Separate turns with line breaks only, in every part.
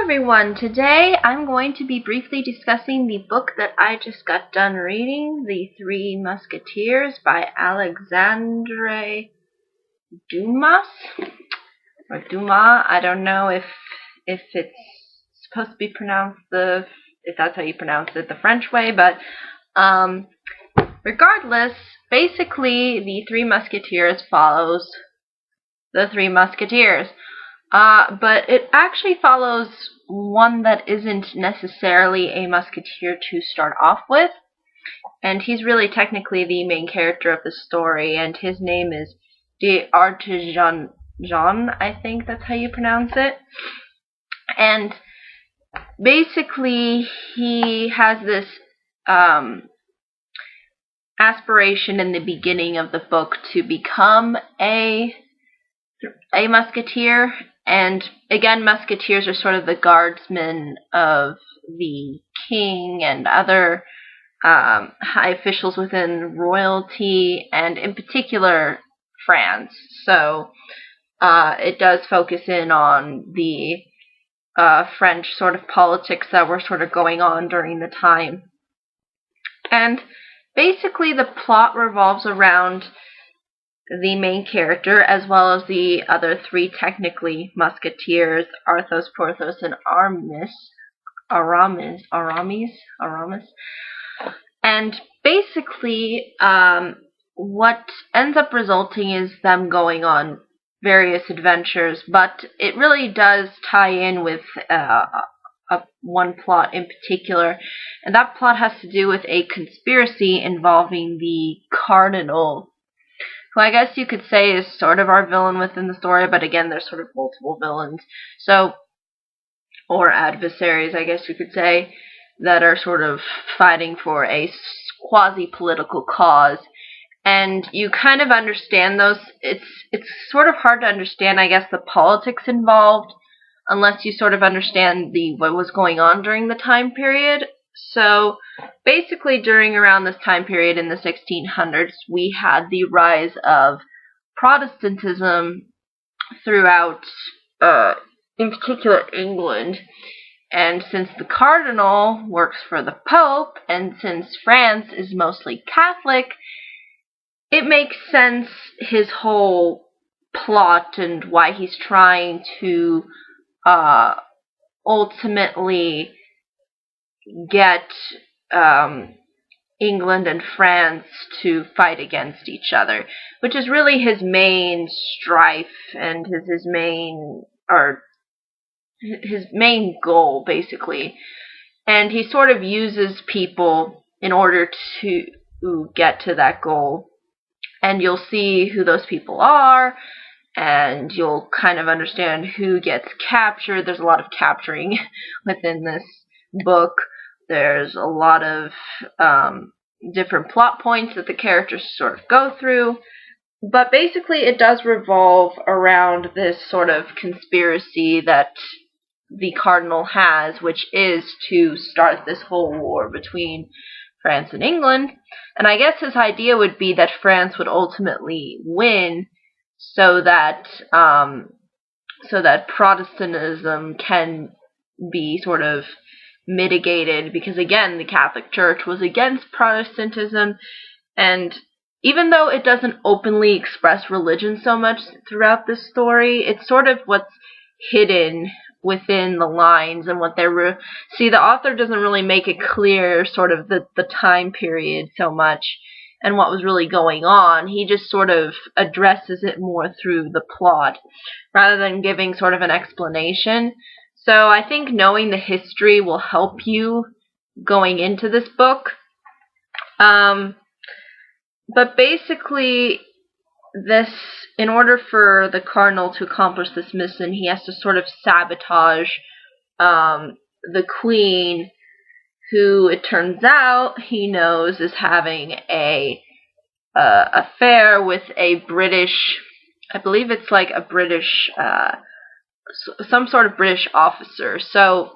everyone. Today I'm going to be briefly discussing the book that I just got done reading, The Three Musketeers by Alexandre Dumas. Or Dumas. I don't know if it's supposed to be pronounced if that's how you pronounce it, the French way, but regardless, basically The Three Musketeers follows the Three Musketeers. But it actually follows one that isn't necessarily a musketeer to start off with. And he's really technically the main character of the story, and his name is D'Artagnan, I think that's how you pronounce it. And basically, he has this aspiration in the beginning of the book to become a musketeer. And again, musketeers are sort of the guardsmen of the king and other high officials within royalty, and in particular France. So it does focus in on the French sort of politics that were sort of going on during the time. And basically the plot revolves around the main character, as well as the other three technically musketeers, Athos, Porthos, and Aramis. And basically, what ends up resulting is them going on various adventures, but it really does tie in with one plot in particular, and that plot has to do with a conspiracy involving the Cardinal, who I guess you could say is sort of our villain within the story, but again, there's sort of multiple villains, or adversaries, I guess you could say, that are sort of fighting for a quasi-political cause. And you kind of understand those. It's sort of hard to understand, I guess, the politics involved, unless you sort of understand what was going on during the time period. So basically, during around this time period in the 1600s, we had the rise of Protestantism throughout, in particular, England. And since the Cardinal works for the Pope, and since France is mostly Catholic, it makes sense, his whole plot and why he's trying to ultimately get England and France to fight against each other, which is really his main strife and his main goal, basically. And he sort of uses people in order to get to that goal. And you'll see who those people are, and you'll kind of understand who gets captured. There's a lot of capturing within this book. There's a lot of different plot points that the characters sort of go through. But basically it does revolve around this sort of conspiracy that the Cardinal has, which is to start this whole war between France and England. And I guess his idea would be that France would ultimately win, so that Protestantism can be sort of mitigated, because again, the Catholic Church was against Protestantism, and even though it doesn't openly express religion so much throughout this story, it's sort of what's hidden within the lines and what they're see, the author doesn't really make it clear sort of the time period so much and what was really going on. He just sort of addresses it more through the plot rather than giving sort of an explanation. So I think knowing the history will help you going into this book. But basically, in order for the Cardinal to accomplish this mission, he has to sort of sabotage the Queen, who it turns out he knows is having a affair with a British, I believe it's like a British, some sort of British officer. So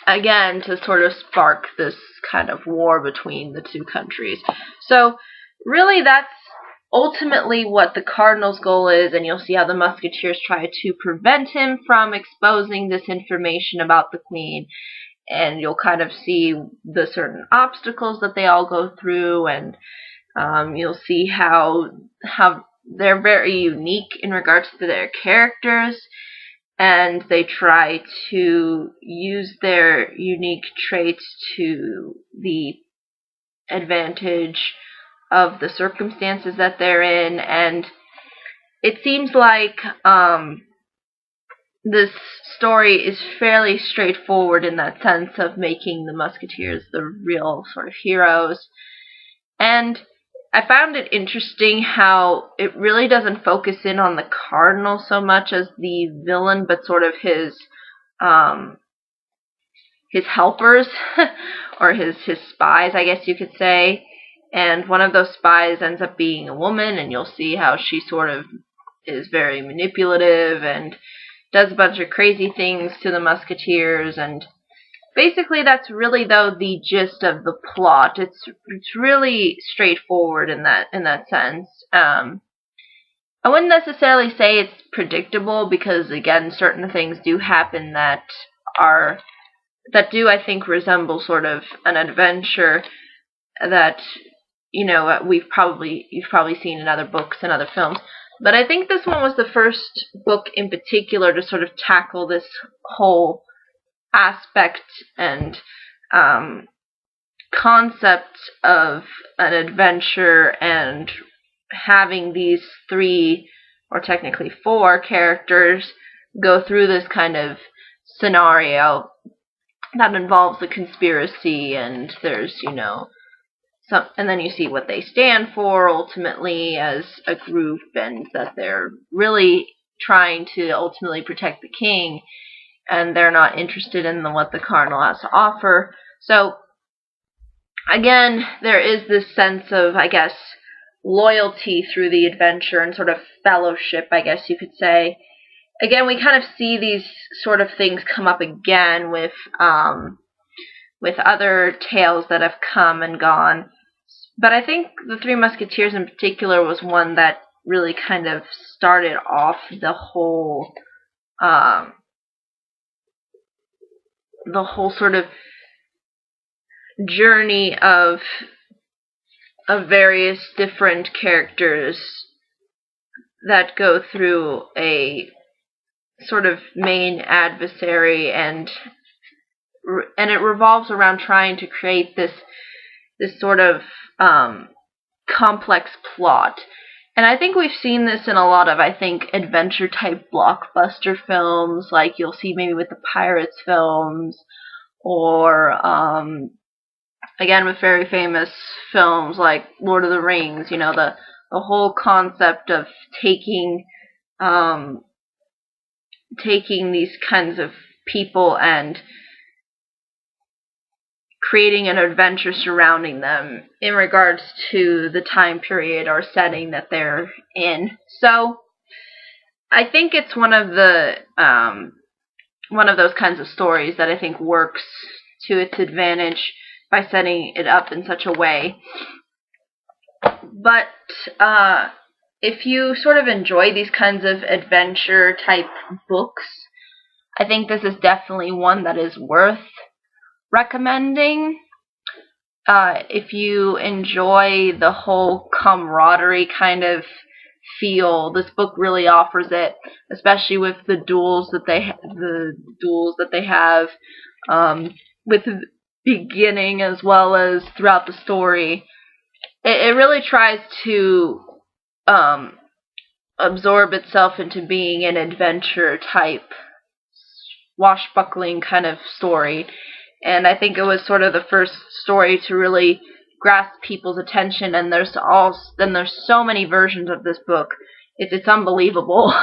again, to sort of spark this kind of war between the two countries. So really, that's ultimately what the Cardinal's goal is, and you'll see how the Musketeers try to prevent him from exposing this information about the Queen, and you'll kind of see the certain obstacles that they all go through, and you'll see how they're very unique in regards to their characters, and they try to use their unique traits to the advantage of the circumstances that they're in. And it seems like this story is fairly straightforward in that sense of making the Musketeers the real sort of heroes. And I found it interesting how it really doesn't focus in on the Cardinal so much as the villain, but sort of his helpers or his spies, I guess you could say. And one of those spies ends up being a woman, and you'll see how she sort of is very manipulative and does a bunch of crazy things to the Musketeers. And basically that's really, though, the gist of the plot. It's really straightforward in that sense. I wouldn't necessarily say it's predictable, because again, certain things do happen that do, I think, resemble sort of an adventure that, you know, you've probably seen in other books and other films. But I think this one was the first book in particular to sort of tackle this whole aspect and concept of an adventure, and having these 3, or technically 4, characters go through this kind of scenario that involves a conspiracy, and there's, you know, and then you see what they stand for ultimately as a group, and that they're really trying to ultimately protect the king, and they're not interested in what the Cardinal has to offer. So again, there is this sense of, I guess, loyalty through the adventure and sort of fellowship, I guess you could say. Again, we kind of see these sort of things come up again with other tales that have come and gone. But I think the Three Musketeers in particular was one that really kind of started off the whole sort of journey of various different characters that go through a sort of main adversary, and it revolves around trying to create this sort of complex plot. And I think we've seen this in a lot of, I think, adventure-type blockbuster films, like you'll see maybe with the Pirates films, or, again, with very famous films like Lord of the Rings, you know, the whole concept of taking these kinds of people and creating an adventure surrounding them in regards to the time period or setting that they're in. So I think it's one of those kinds of stories that I think works to its advantage by setting it up in such a way. But if you sort of enjoy these kinds of adventure type books, I think this is definitely one that is worth recommending. If you enjoy the whole camaraderie kind of feel, this book really offers it, especially with the duels that they have, with the beginning as well as throughout the story. It really tries to absorb itself into being an adventure type, swashbuckling kind of story. And I think it was sort of the first story to really grasp people's attention. And there's so many versions of this book. It's unbelievable.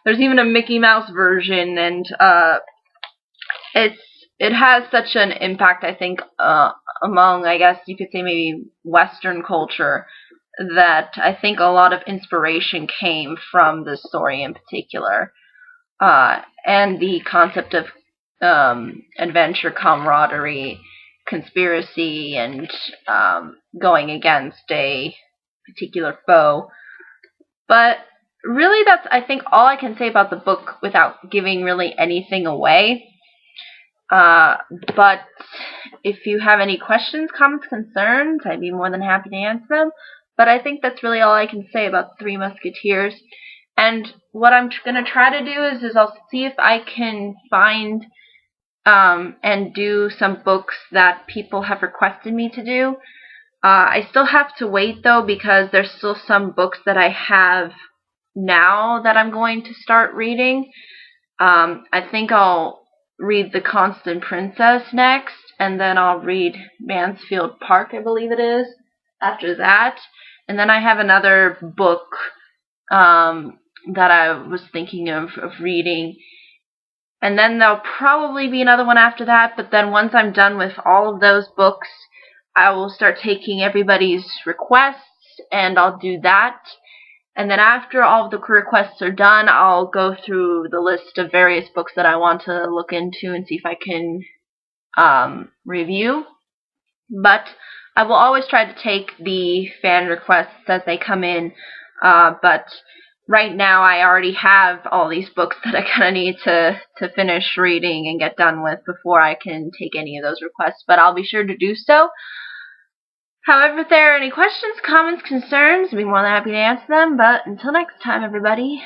There's even a Mickey Mouse version, and it has such an impact, I think, among, I guess you could say, maybe Western culture, that I think a lot of inspiration came from this story in particular, and the concept of adventure, camaraderie, conspiracy, and going against a particular foe. But really, that's, I think, all I can say about the book without giving really anything away. But if you have any questions, comments, concerns, I'd be more than happy to answer them. But I think that's really all I can say about the Three Musketeers. And what I'm going to try to do is I'll see if I can find and do some books that people have requested me to do. I still have to wait, though, because there's still some books that I have now that I'm going to start reading. I think I'll read The Constant Princess next, and then I'll read Mansfield Park, I believe it is, after that. And then I have another book that I was thinking of reading. And then there'll probably be another one after that, but then once I'm done with all of those books, I will start taking everybody's requests, and I'll do that. And then after all of the requests are done, I'll go through the list of various books that I want to look into and see if I can review. But I will always try to take the fan requests as they come in. But right now I already have all these books that I kind of need to finish reading and get done with before I can take any of those requests. But I'll be sure to do so. However, if there are any questions, comments, concerns, I'd be more than happy to answer them. But until next time, everybody,